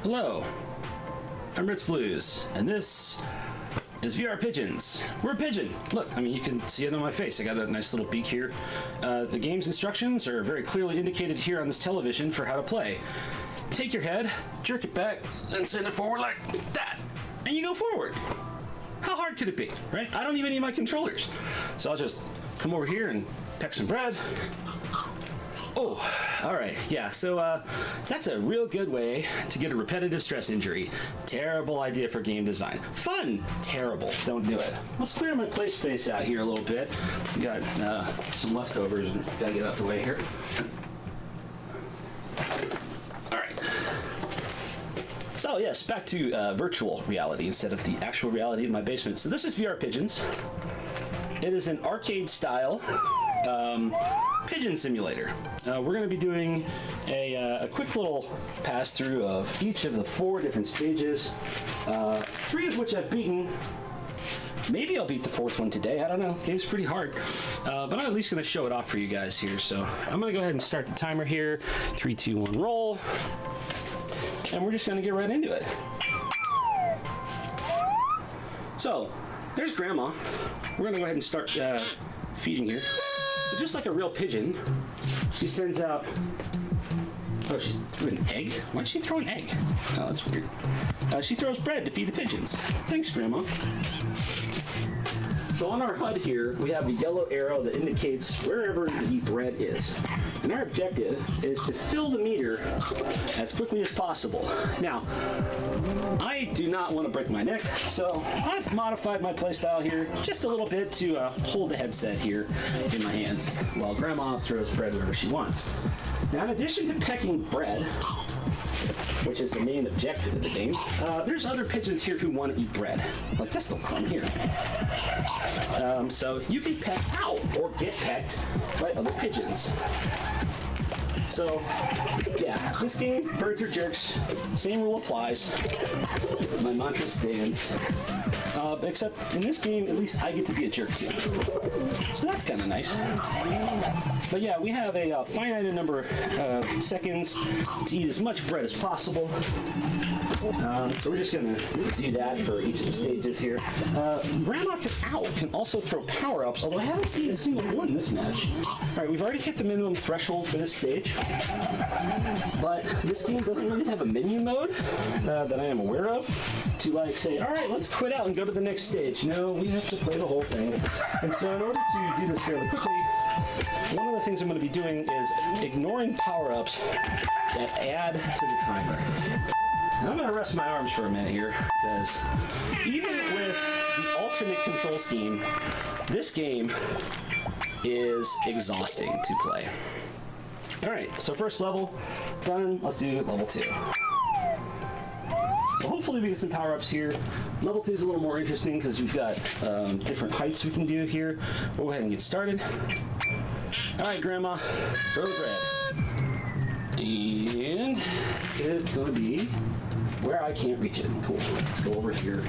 Hello, I'm Ritzblues, and this is VR Pigeons. We're a pigeon. Look, I mean, you can see it on my face. I got a nice little beak here. The game's instructions are very clearly indicated here on this television for how to play. Take your head, jerk it back, and send it forward like that, and you go forward. How hard could it be, right? I don't even need my controllers. So I'll just come over here and peck some bread. Oh, all right, yeah, so that's a real good way to get a repetitive stress injury. Terrible idea for game design. Fun, terrible, don't do it. Let's clear my play space out here a little bit. We got some leftovers, and gotta get out the way here. All right. So yes, back to virtual reality instead of the actual reality of my basement. So this is VR Pigeons. It is an arcade style pigeon simulator. We're going to be doing a quick little pass through of each of the 4 different stages, 3 of which I've beaten. Maybe I'll beat the 4th one today. I don't know. Game's pretty hard. But I'm at least going to show it off for you guys here. So I'm going to go ahead and start the timer here. 3, 2, 1, roll. And we're just going to get right into it. So there's Grandma. We're going to go ahead and start feeding here. So just like a real pigeon, she sends out... Oh, she's throwing an egg? Why'd she throw an egg? Oh, that's weird. She throws bread to feed the pigeons. Thanks, Grandma. So on our HUD here, we have the yellow arrow that indicates wherever the bread is. And our objective is to fill the meter as quickly as possible. Now, I do not want to break my neck, so I've modified my playstyle here just a little bit to hold the headset here in my hands while Grandma throws bread wherever she wants. Now, in addition to pecking bread, which is the main objective of the game, there's other pigeons here who want to eat bread. Like this little crumb here. So you can peck out or get pecked by other pigeons. So, yeah, this game, birds are jerks. Same rule applies. My mantra stands. Except in this game, at least I get to be a jerk too. So that's kind of nice. But yeah, we have a finite number of seconds to eat as much bread as possible. So we're just going to do that for each of the stages here. Grandma can also throw power-ups, although I haven't seen a single one in this match. All right, we've already hit the minimum threshold for this stage. But this game doesn't really have a menu mode that I am aware of to like say, all right, let's quit out and go to the next stage. No, we have to play the whole thing. And so in order to do this fairly quickly, one of the things I'm going to be doing is ignoring power-ups that add to the timer. And I'm going to rest my arms for a minute here, because even with the alternate control scheme, this game is exhausting to play. All right, so first level done. Let's do level 2. So hopefully we get some power-ups here. Level 2 is a little more interesting because we've got different heights we can do here. We'll go ahead and get started. All right, Grandma, throw the bread. And it's going to be where I can't reach it. Cool, let's go over here.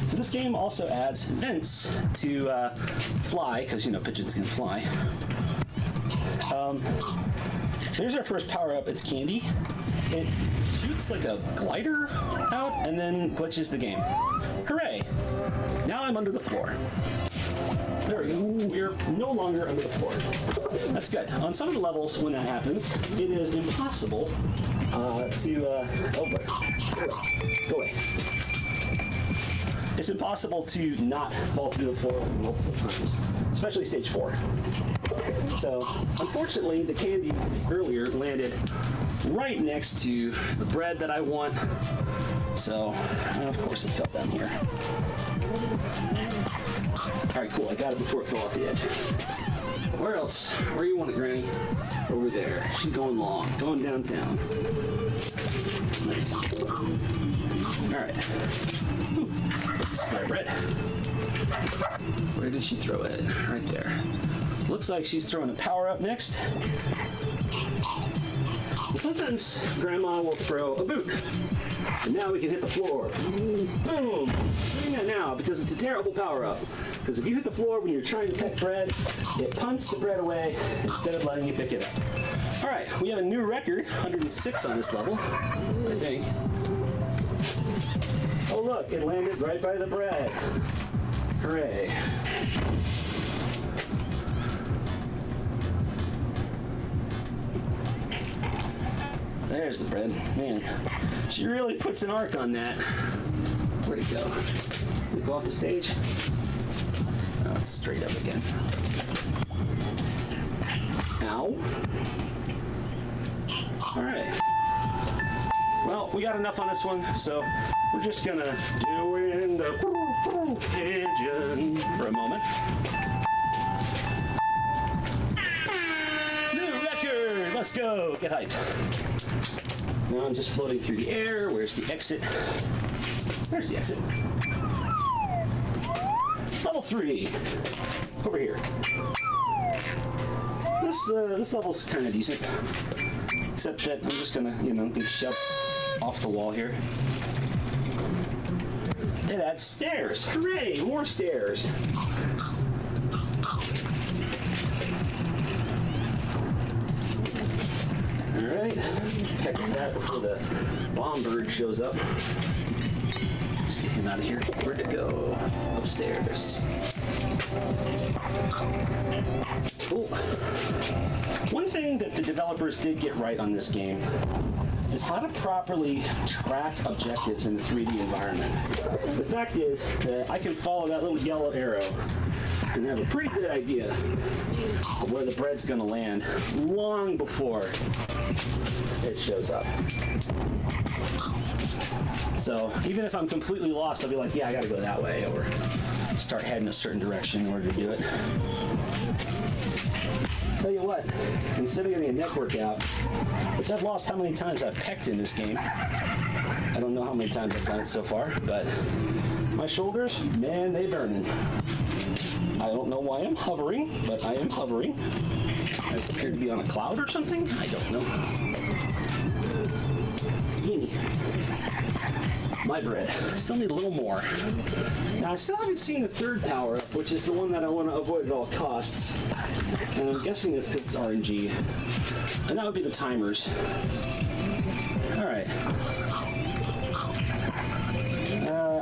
So this game also adds vents to fly, because, you know, pigeons can fly. So here's our first power-up. It's candy. It shoots like a glider out and then glitches the game. Hooray! Now I'm under the floor. There we go. We're no longer under the floor. That's good. On some of the levels, when that happens, it is impossible to... oh, boy. Go away. It's impossible to not fall through the floor multiple times, especially stage 4. So, unfortunately, the candy earlier landed right next to the bread that I want. So, of course, it fell down here. All right, cool. I got it before it fell off the edge. Where else? Where you want it, Granny? Over there. She's going long. Going downtown. Nice. All right. Ooh. Spare bread. Where did she throw it? Right there. Looks like she's throwing a power-up next. So sometimes Grandma will throw a boot. And now we can hit the floor. Boom! Doing that now because it's a terrible power-up. Because if you hit the floor when you're trying to peck bread, it punts the bread away instead of letting you pick it up. All right, we have a new record, 106 on this level, I think. Oh look, it landed right by the bread. Hooray. There's the bread. Man, she really puts an arc on that. Where'd it go? Did it go off the stage? Oh, it's straight up again. Ow. Alright. Well, we got enough on this one, so we're just gonna do in the pigeon for a moment. New record! Let's go! Get hype. Now I'm just floating through the air. Where's the exit? There's the exit. Level 3. Over here. This level's kind of decent. Except that I'm just gonna, get shoved off the wall here. It adds stairs. Hooray! More stairs. Alright. Heck with that before the bomb bird shows up. Let's get him out of here. Where'd it go? Upstairs. Ooh. One thing that the developers did get right on this game is how to properly track objectives in the 3D environment. The fact is that I can follow that little yellow arrow and have a pretty good idea of where the bread's gonna land long before it shows up. So even if I'm completely lost, I'll be like, yeah, I gotta go that way, or start heading a certain direction in order to do it. Tell you what, instead of getting a neck workout, which I've lost how many times I've pecked in this game. I don't know how many times I've done it so far, but my shoulders, man, they burning. I don't know why I'm hovering, but I am hovering. I appear to be on a cloud or something? I don't know. Guinea. My bread. Still need a little more. Now, I still haven't seen the third power, which is the one that I want to avoid at all costs. And I'm guessing it's because it's RNG. And that would be the timers. Alright.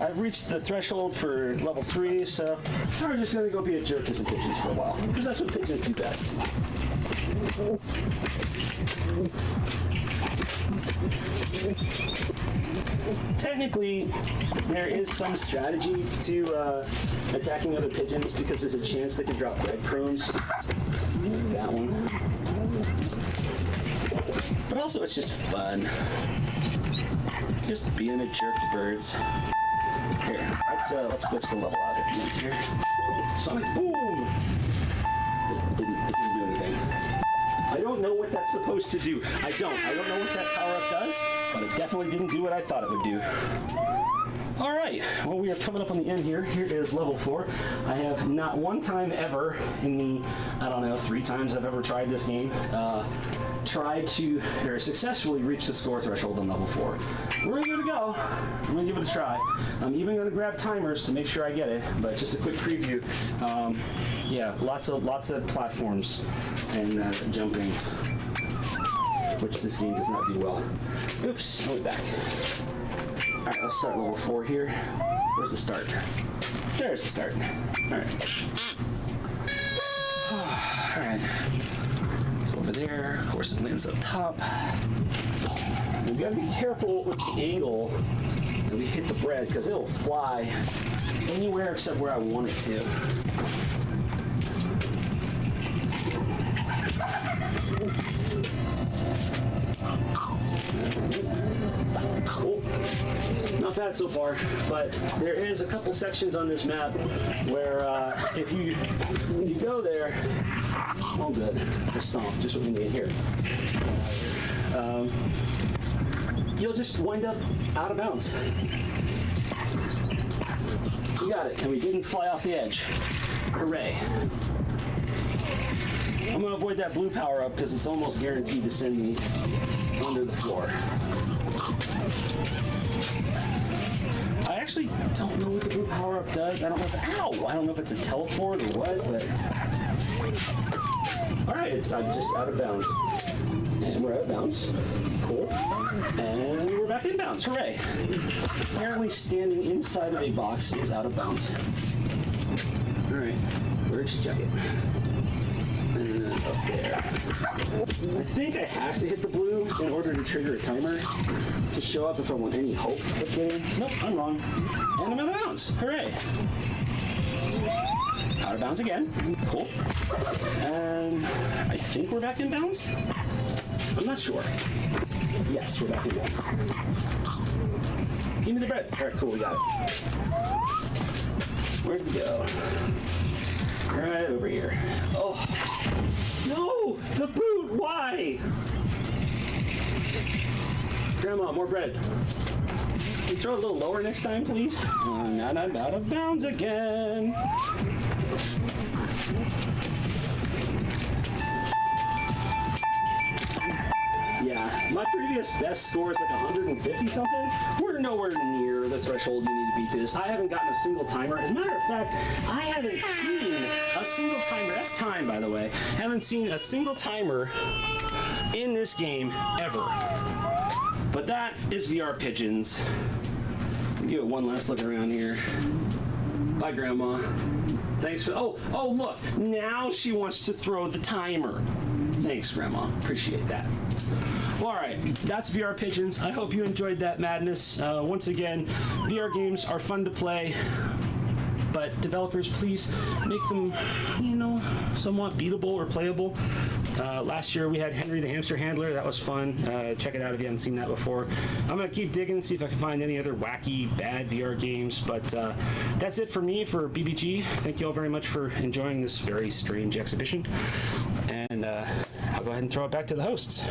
I've reached the threshold for level 3, so now we're just going to go be a jerk to some pigeons for a while. Because that's what pigeons do best. Technically, there is some strategy to attacking other pigeons because there's a chance they can drop breadcrumbs. That one. But also, it's just fun. Just being a jerk to birds. Here, let's glitch the level out here. Sonic boom! It didn't do anything. I don't know what that's supposed to do. I don't know what that power-up does, but it definitely didn't do what I thought it would do. Alright, well, we are coming up on the end here. Here is level 4. I have not one time ever in the, 3 times I've ever tried this game, tried to, or successfully reach the score threshold on level 4. We're gonna give it a go. I'm gonna give it a try. I'm even gonna grab timers to make sure I get it, but just a quick preview. Yeah, lots of platforms and jumping, which this game does not do well. Oops, I went back. Alright, let's start level 4 here. Where's the start? There's the start. Alright. Alright. Go over there. Of course, it lands up top. We gotta be careful with the angle that we hit the bread, because it'll fly anywhere except where I want it to. Cool. Not bad so far, but there is a couple sections on this map where if you go there, oh good, the stomp, just what we need here. You'll just wind up out of bounds. We got it, and we didn't fly off the edge. Hooray. I'm gonna avoid that blue power up because it's almost guaranteed to send me under the floor. I actually don't know what the blue power up does. I don't know I don't know if it's a teleport or what, but alright, I'm just out of bounds. And we're out of bounds. Cool. And we're back. back in bounds. Hooray. Apparently standing inside of a box is out of bounds. All right, where'd you chuck it? Up there. I think I have to hit the blue in order to trigger a timer to show up if I want any hope of getting. Nope, I'm wrong. And I'm out of bounds. Hooray. Out of bounds again. Cool. And I think we're back in bounds? I'm not sure. Yes, we're back in bounds. Give me the bread. All right, cool, we got it. Where'd we go? Right over here. Oh. No! The boot! Why? Grandma, more bread. Can you throw it a little lower next time, please? Now I'm out of bounds again. Yeah, my previous best score is like 150 something. We're nowhere near the threshold you need to beat this. I haven't gotten a single timer. As a matter of fact, I haven't seen a single timer. That's time, by the way. Haven't seen a single timer in this game ever. But that is VR Pigeons. Give it one last look around here. Bye, Grandma. Thanks for. Oh, look. Now she wants to throw the timer. Thanks, Grandma. Appreciate that. Well, all right, that's VR Pigeons. I hope you enjoyed that madness. Once again, VR games are fun to play, but developers, please make them, somewhat beatable or playable. Last year we had Henry the Hamster Handler. That was fun. Check it out if you haven't seen that before. I'm going to keep digging, see if I can find any other wacky, bad VR games, but that's it for me for BBG. Thank you all very much for enjoying this very strange exhibition, and I'll go ahead and throw it back to the hosts.